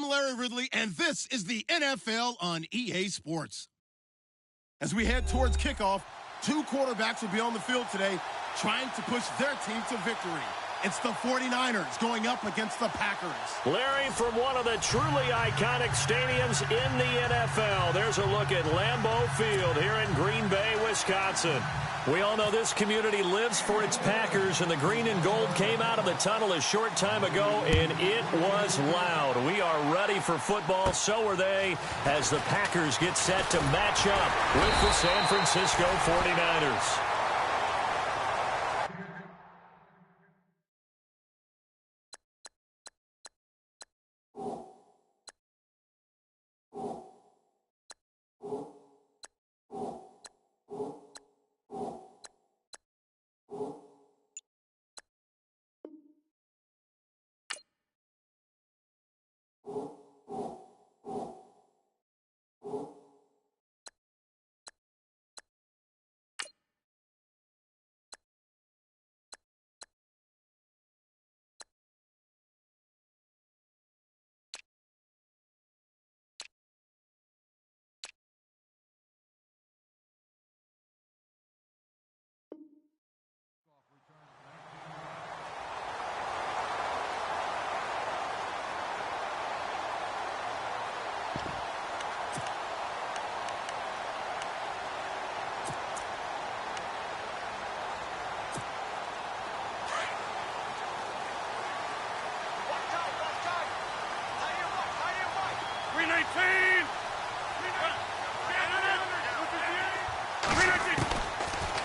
I'm Larry Ridley, and this is the NFL on EA Sports. As we head towards kickoff, two quarterbacks will be on the field today trying to push their team to victory. It's the 49ers going up against the Packers. Larry, from one of the truly iconic stadiums in the NFL, there's a look at Lambeau Field here in Green Bay, Wisconsin. We all know this community lives for its Packers, and the green and gold came out of the tunnel a short time ago, and it was loud. We are ready for football, so are they, as the Packers get set to match up with the San Francisco 49ers.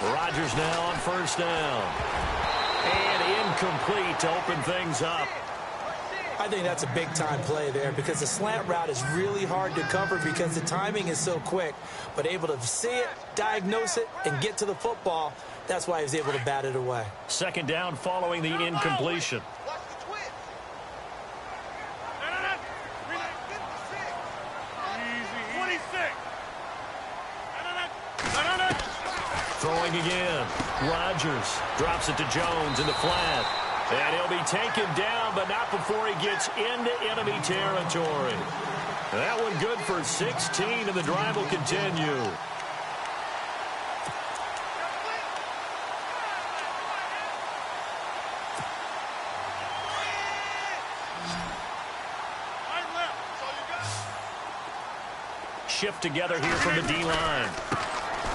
Rodgers now on first down. And incomplete to open things up. I think that's a big-time play there because the slant route is really hard to cover because the timing is so quick. But able to see it, diagnose it, and get to the football, that's why he was able to bat it away. Second down following the incompletion. Throwing again. Rodgers drops it to Jones in the flat. And he'll be taken down, but not before he gets into enemy territory. That one good for 16, and the drive will continue. Shift together here from the D-line.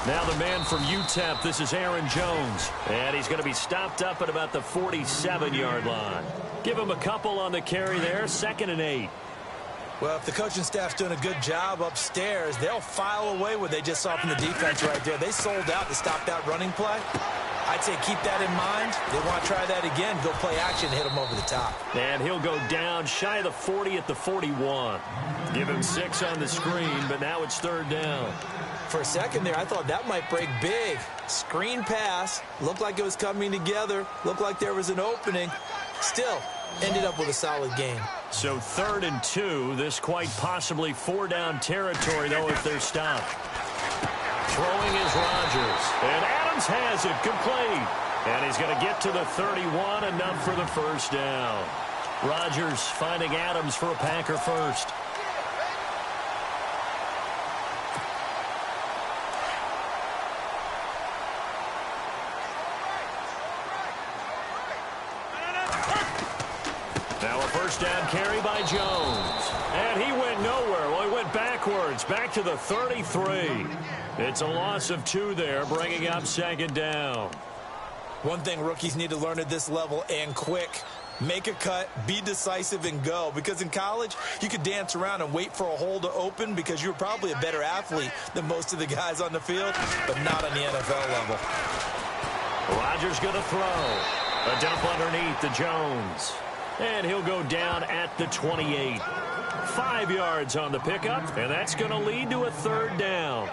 Now the man from UTEP, this is Aaron Jones. And he's going to be stopped up at about the 47-yard line. Give him a couple on the carry there, 2nd and 8. Well, if the coaching staff's doing a good job upstairs, they'll file away what they just saw from the defense right there. They sold out to stop that running play. I'd say keep that in mind. They want to try that again, go play action, hit him over the top. And he'll go down shy of the 40 at the 41. Give him 6 on the screen, but now it's 3rd down. For a second there, I thought that might break big. Screen pass. Looked like it was coming together. Looked like there was an opening. Still, ended up with a solid gain. So 3rd and 2. This quite possibly 4-down territory, though, if they're stopped. Throwing is Rodgers. And Adams has it complete. And he's going to get to the 31, enough for the first down. Rodgers finding Adams for a Packer first. Down carry by Jones. And he went nowhere. Well, he went backwards, back to the 33. It's a loss of 2 there, bringing up 2nd down. One thing rookies need to learn at this level, and quick, make a cut, be decisive, and go. Because in college, you could dance around and wait for a hole to open because you're probably a better athlete than most of the guys on the field, but not on the NFL level. Rodgers going to throw. A dump underneath to Jones. And he'll go down at the 28. 5 yards on the pickup, and that's going to lead to a 3rd down.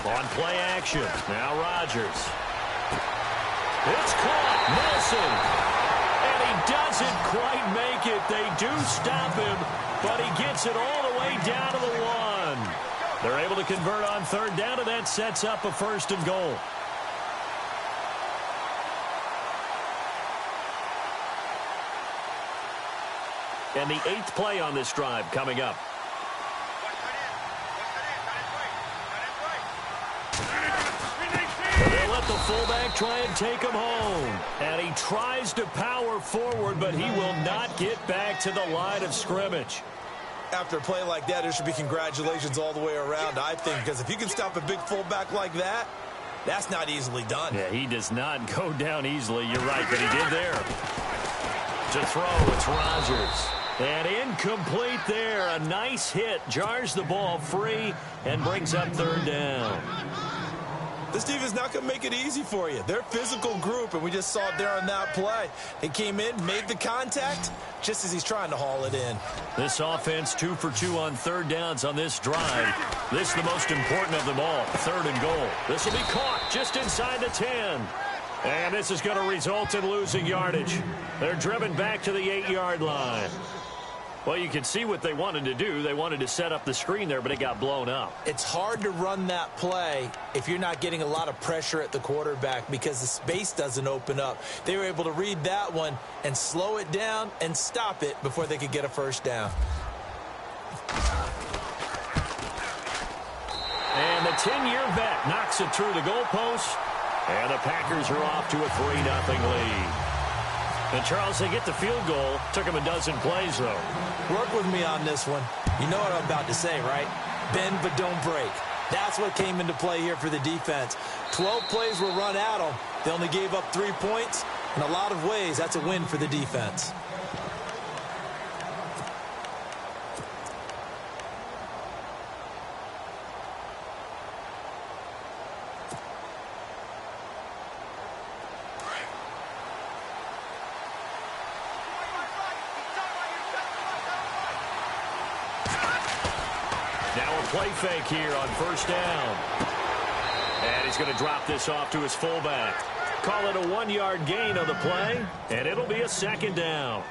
On play action, now Rodgers. It's caught, Nelson. And he doesn't quite make it. They do stop him, but he gets it all the way down to the 1. able to convert on third down, and that sets up a 1st and goal. And the 8th play on this drive coming up. They'll let the fullback try and take him home. And he tries to power forward, but he will not get back to the line of scrimmage. After a play like that, there should be congratulations all the way around, I think, because if you can stop a big fullback like that, that's not easily done. Yeah, he does not go down easily. You're right, but he did there. To throw, it's Rodgers. And incomplete there. A nice hit. Jars the ball free and brings up 3rd down. This defense is not going to make it easy for you. They're a physical group, and we just saw it there on that play. They came in, made the contact, just as he's trying to haul it in. This offense 2 for 2 on 3rd downs on this drive. This is the most important of them all. 3rd and goal. This will be caught just inside the 10. And this is going to result in losing yardage. They're driven back to the 8-yard line. Well, you can see what they wanted to do. They wanted to set up the screen there, but it got blown up. It's hard to run that play if you're not getting a lot of pressure at the quarterback because the space doesn't open up. They were able to read that one and slow it down and stop it before they could get a 1st down. And the 10-year vet knocks it through the goalpost, and the Packers are off to a 3-0 lead. And, Charles, they get the field goal. Took them a dozen plays, though. Work with me on this one. You know what I'm about to say, right? Bend but don't break. That's what came into play here for the defense. 12 plays were run at them. They only gave up 3 points. In a lot of ways, that's a win for the defense. Play fake here on 1st down. And he's going to drop this off to his fullback. Call it a 1-yard gain on the play, and it'll be a 2nd down.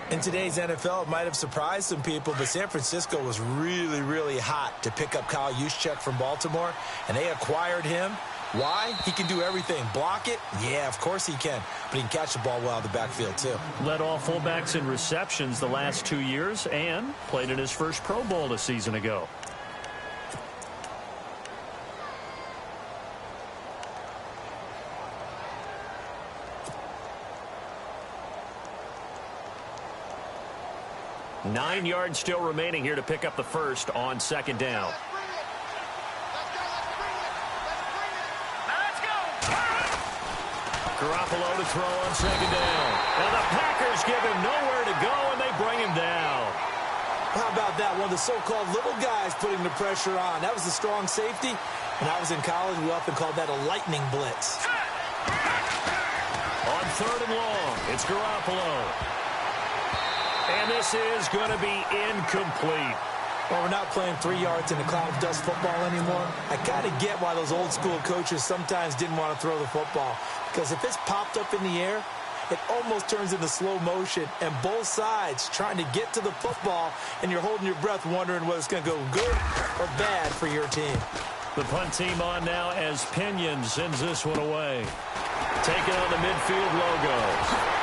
In today's NFL, it might have surprised some people, but San Francisco was really, really hot to pick up Kyle Juszczyk from Baltimore, and they acquired him. Why? He can do everything. Block it? Yeah, of course he can. But he can catch the ball well out of the backfield, too. Led all fullbacks in receptions the last 2 years and played in his first Pro Bowl a season ago. Nine yards still remaining here to pick up the 1st on 2nd down. Garoppolo to throw on 2nd down. And the Packers give him nowhere to go, and they bring him down. How about that? One of the so-called little guys putting the pressure on. That was a strong safety. When I was in college, we often called that a lightning blitz. On 3rd and long, it's Garoppolo. And this is going to be incomplete. Well, we're not playing 3 yards in a cloud of dust football anymore. I kind of get why those old school coaches sometimes didn't want to throw the football. Because if it's popped up in the air, it almost turns into slow motion. And both sides trying to get to the football, and you're holding your breath wondering whether it's going to go good or bad for your team. The punt team on now as Pinion sends this one away. Taking on the midfield logo.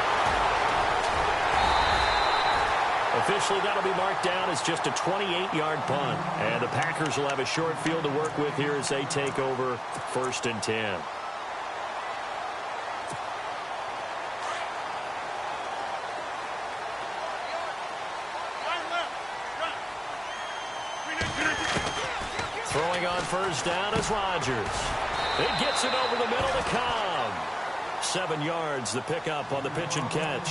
Officially, that'll be marked down as just a 28-yard punt. And the Packers will have a short field to work with here as they take over 1st and 10. Throwing on 1st down is Rodgers. It gets it over the middle to Cobb. 7 yards, the pickup on the pitch and catch.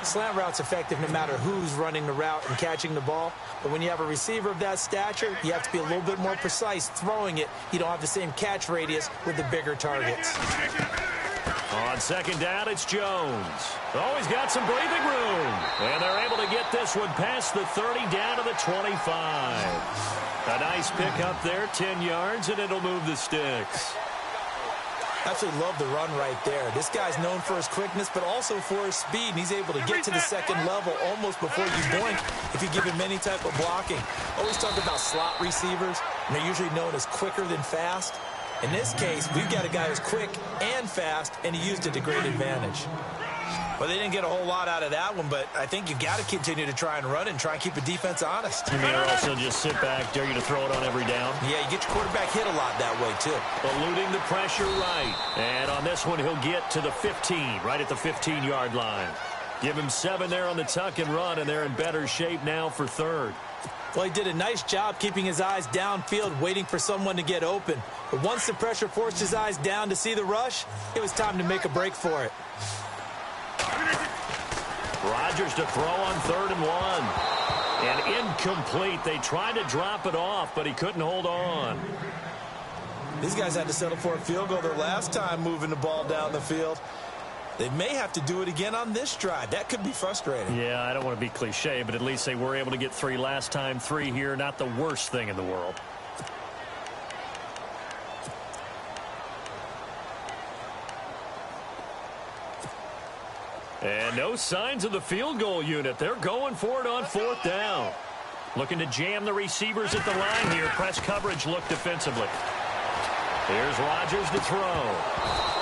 Slant route's effective no matter who's running the route and catching the ball. But when you have a receiver of that stature, you have to be a little bit more precise throwing it. You don't have the same catch radius with the bigger targets. On 2nd down, it's Jones. Oh, he's got some breathing room. And they're able to get this one past the 30 down to the 25. A nice pickup there, 10 yards, and it'll move the sticks. Absolutely love the run right there. This guy's known for his quickness, but also for his speed, and he's able to get to the second level almost before you blink if you give him any type of blocking. Always talk about slot receivers, and they're usually known as quicker than fast. In this case, we've got a guy who's quick and fast, and he used it to great advantage. Well, they didn't get a whole lot out of that one, but I think you got to continue to try and run and try and keep the defense honest. You mean also just sit back, dare you to throw it on every down? Yeah, you get your quarterback hit a lot that way, too. Eluding the pressure right. And on this one, he'll get to the 15, right at the 15-yard line. Give him 7 there on the tuck and run, and they're in better shape now for third. Well, he did a nice job keeping his eyes downfield, waiting for someone to get open. But once the pressure forced his eyes down to see the rush, it was time to make a break for it. Rodgers to throw on 3rd and 1. And incomplete. They tried to drop it off, but he couldn't hold on. These guys had to settle for a field goal their last time moving the ball down the field. They may have to do it again on this drive. That could be frustrating. Yeah, I don't want to be cliche, but at least they were able to get 3 last time. 3 here, not the worst thing in the world. And no signs of the field goal unit. They're going for it on 4th down. Looking to jam the receivers at the line here. Press coverage look defensively. Here's Rodgers to throw.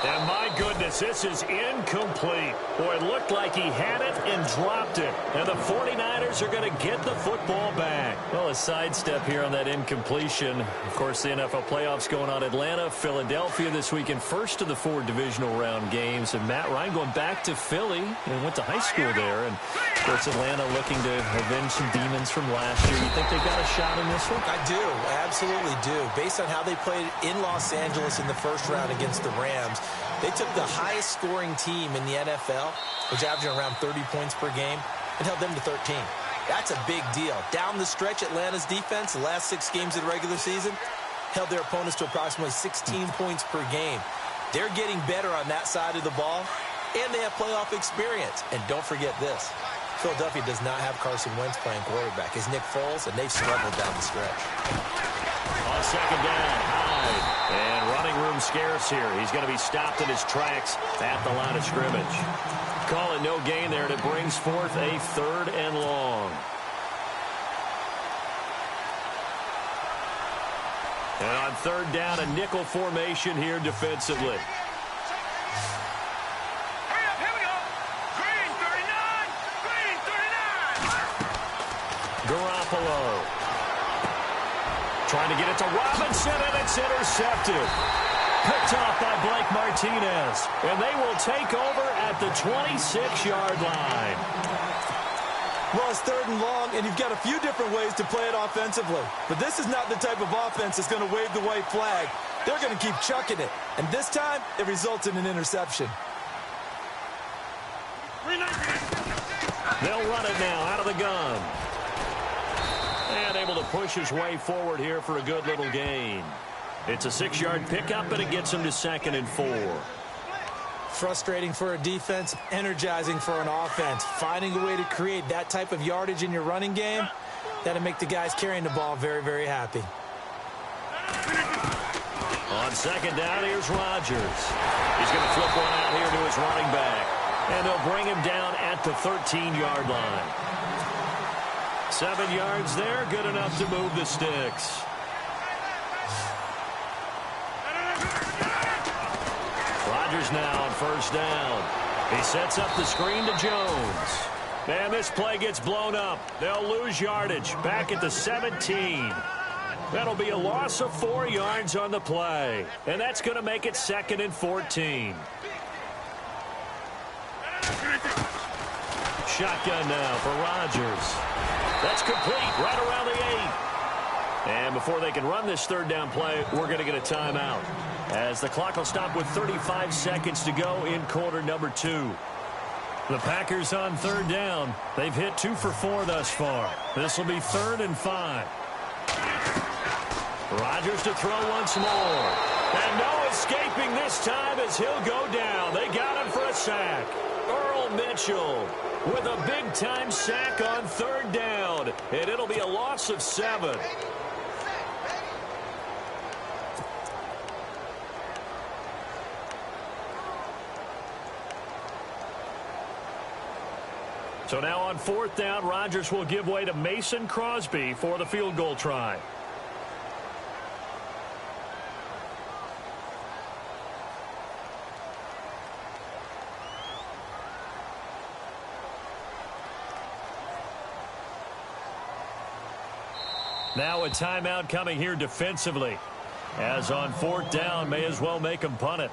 And my goodness, this is incomplete. Boy, it looked like he had it and dropped it. And the 49ers are going to get the football back. Well, a sidestep here on that incompletion. Of course, the NFL playoffs going on. Atlanta, Philadelphia this weekend. First of the 4 divisional round games. And Matt Ryan going back to Philly and went to high school there. And, of course, Atlanta looking to avenge some demons from last year. You think they've got a shot in this one? I do. I absolutely do. Based on how they played in Los Angeles in the first round against the Rams, they took the highest scoring team in the NFL, which averaged around 30 points per game, and held them to 13. That's a big deal. Down the stretch, Atlanta's defense, the last 6 games of the regular season, held their opponents to approximately 16 points per game. They're getting better on that side of the ball, and they have playoff experience. And don't forget this. Philadelphia does not have Carson Wentz playing quarterback. It's Nick Foles, and they've struggled down the stretch. On 2nd down, Hyde. And running room scarce here. He's going to be stopped in his tracks at the line of scrimmage. Call it no gain there, and it brings forth a 3rd and long. And on 3rd down, a nickel formation here defensively. Garoppolo. Trying to get it to Robinson, and it's intercepted. Picked off by Blake Martinez. And they will take over at the 26-yard line. Well, it's 3rd and long, and you've got a few different ways to play it offensively. But this is not the type of offense that's going to wave the white flag. They're going to keep chucking it. And this time, it results in an interception. They'll run it now out of the gun. And able to push his way forward here for a good little gain. It's a 6-yard pickup, and it gets him to 2nd and 4. Frustrating for a defense, energizing for an offense. Finding a way to create that type of yardage in your running game, that'll make the guys carrying the ball very, very happy. On 2nd down, here's Rodgers. He's going to flip one out here to his running back. And they'll bring him down at the 13-yard line. 7 yards there, good enough to move the sticks. Rodgers now on 1st down. He sets up the screen to Jones. And this play gets blown up. They'll lose yardage back at the 17. That'll be a loss of 4 yards on the play. And that's going to make it 2nd and 14. Shotgun now for Rodgers. That's complete right around the 8. And before they can run this 3rd down play, we're going to get a timeout, as the clock will stop with 35 seconds to go in quarter number 2. The Packers on 3rd down. They've hit 2 for 4 thus far. This will be 3rd and 5. Rodgers to throw once more. And no escaping this time as he'll go down. They got him for a sack. Earl Mitchell with a big-time sack on 3rd down. And it'll be a loss of 7. So now on 4th down, Rodgers will give way to Mason Crosby for the field goal try. Now a timeout coming here defensively. As on 4th down, may as well make him punt it.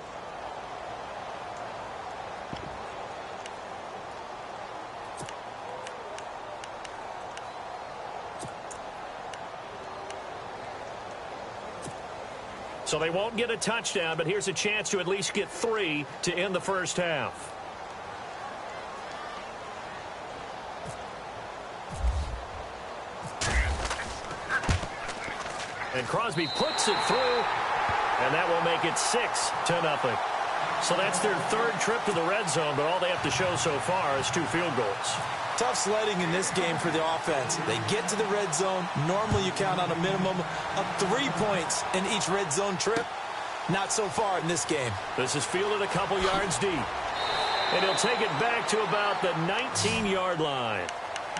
So they won't get a touchdown, but here's a chance to at least get 3 to end the first half. And Crosby puts it through, and that will make it 6-0. So that's their 3rd trip to the red zone, but all they have to show so far is 2 field goals. Tough sledding in this game for the offense. They get to the red zone. Normally you count on a minimum of 3 points in each red zone trip. Not so far in this game. This is fielded a couple yards deep. And he'll take it back to about the 19-yard line.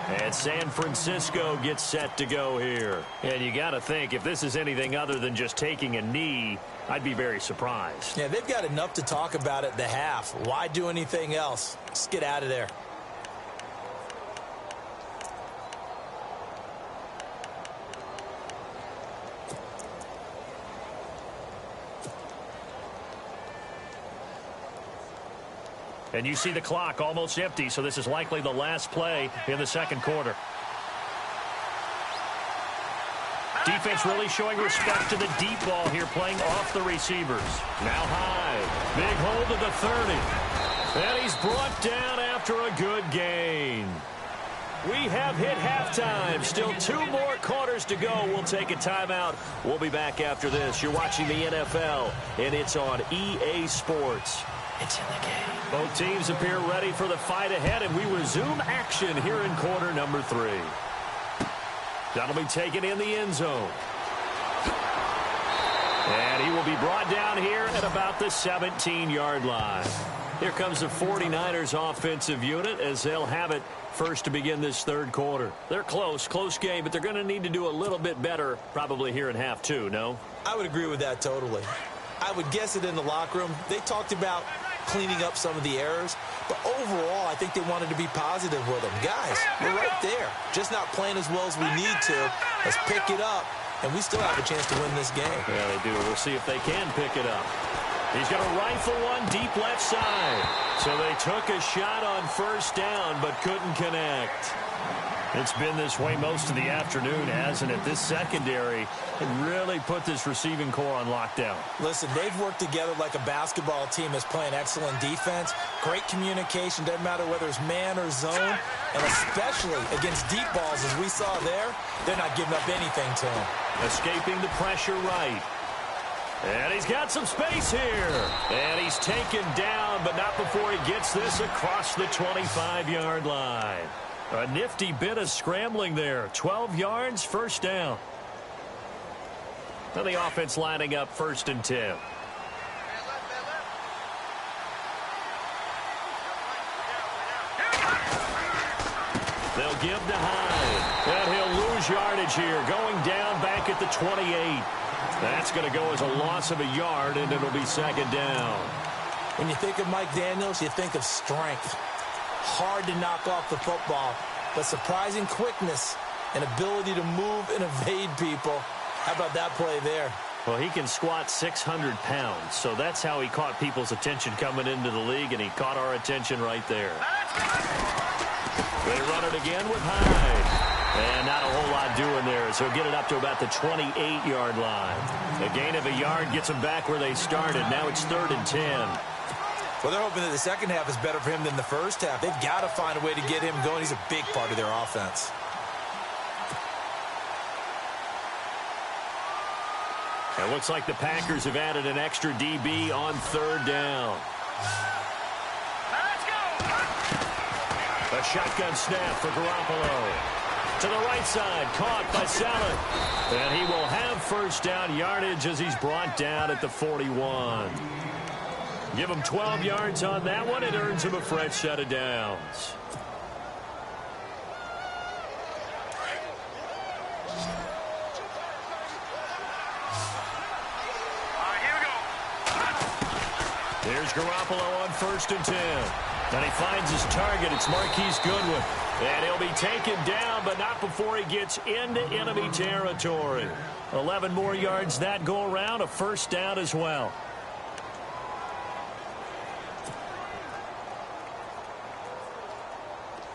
And San Francisco gets set to go here. And you got to think, if this is anything other than just taking a knee, I'd be very surprised. Yeah, they've got enough to talk about at the half. Why do anything else? Just get out of there. And you see the clock almost empty, so this is likely the last play in the second quarter. Defense really showing respect to the deep ball here, playing off the receivers. Now high. Big hold of the 30. And he's brought down after a good gain. We have hit halftime. Still 2 more quarters to go. We'll take a timeout. We'll be back after this. You're watching the NFL, and it's on EA Sports. It's in the game. Both teams appear ready for the fight ahead, and we resume action here in quarter number 3. That'll be taken in the end zone. And he will be brought down here at about the 17-yard line. Here comes the 49ers offensive unit as they'll have it first to begin this third quarter. They're close game, but they're going to need to do a little bit better probably here in half 2, no? I would agree with that totally. I would guess it in the locker room. They talked about cleaning up some of the errors, but overall, I think they wanted to be positive with them. Guys, we're right there. Just not playing as well as we need to. Let's pick it up, and we still have a chance to win this game. Yeah, they do. We'll see if they can pick it up. He's going to rifle one deep left side. So they took a shot on first down, but couldn't connect. It's been this way most of the afternoon, hasn't it? This secondary really put this receiving core on lockdown. Listen, they've worked together like a basketball team that's playing excellent defense. Great communication, doesn't matter whether it's man or zone. And especially against deep balls, as we saw there, they're not giving up anything to them. Escaping the pressure right. And he's got some space here. And he's taken down, but not before he gets this across the 25-yard line. A nifty bit of scrambling there. 12 yards, first down. Now the offense lining up 1st and 10. They'll give to Hyde. And he'll lose yardage here. Going down back at the 28. That's going to go as a loss of a yard, and it'll be 2nd down. When you think of Mike Daniels, you think of strength. Hard to knock off the football, but surprising quickness and ability to move and evade people. How about that play there? Well, he can squat 600 pounds, so that's how he caught people's attention coming into the league, and he caught our attention right there. They run it again with Hyde. And not a whole lot doing there, so get it up to about the 28-yard line. A gain of a yard gets them back where they started. Now it's 3rd and 10. Well, they're hoping that the second half is better for him than the first half. They've got to find a way to get him going. He's a big part of their offense. It looks like the Packers have added an extra DB on 3rd down. Let's go! A shotgun snap for Garoppolo. To the right side, caught by Saleh. And he will have first down yardage as he's brought down at the 41. Give him 12 yards on that one. It earns him a fresh set of downs. Here's Garoppolo on 1st and 10. And he finds his target. It's Marquise Goodwin. And he'll be taken down, but not before he gets into enemy territory. 11 more yards that go around, a first down as well.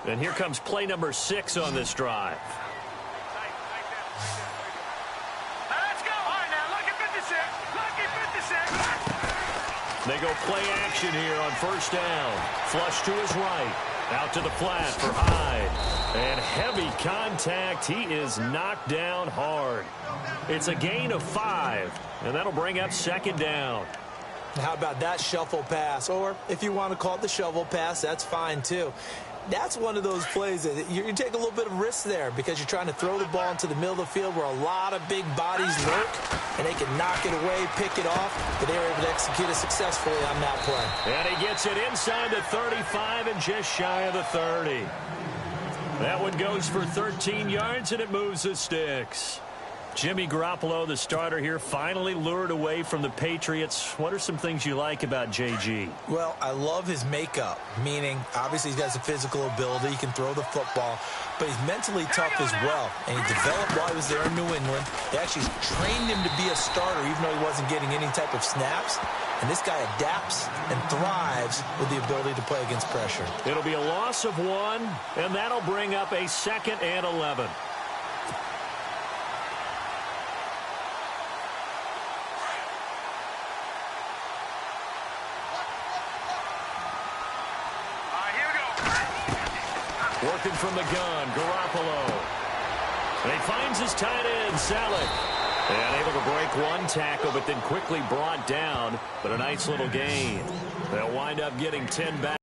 And here comes play number 6 on this drive. Let's go. All right, now, look at 56. Look at 56. They go play action here on 1st down. Flush to his right. Out to the flat for Hyde. And heavy contact. He is knocked down hard. It's a gain of 5. And that'll bring up 2nd down. How about that shuffle pass? Or if you want to call it the shovel pass, that's fine too. That's one of those plays that you take a little bit of risk there because you're trying to throw the ball into the middle of the field where a lot of big bodies lurk, and they can knock it away, pick it off, but they were able to execute it successfully on that play. And he gets it inside the 35 and just shy of the 30. That one goes for 13 yards, and it moves the sticks. Jimmy Garoppolo, the starter here, finally lured away from the Patriots. What are some things you like about JG? Well, I love his makeup, meaning obviously he's got some physical ability. He can throw the football, but he's mentally tough as well. And he developed while he was there in New England. They actually trained him to be a starter, even though he wasn't getting any type of snaps. And this guy adapts and thrives with the ability to play against pressure. It'll be a loss of 1, and that'll bring up a 2nd and 11. Working from the gun, Garoppolo. And he finds his tight end, Salek. And able to break one tackle, but then quickly brought down. But a nice little gain. They'll wind up getting 10 back.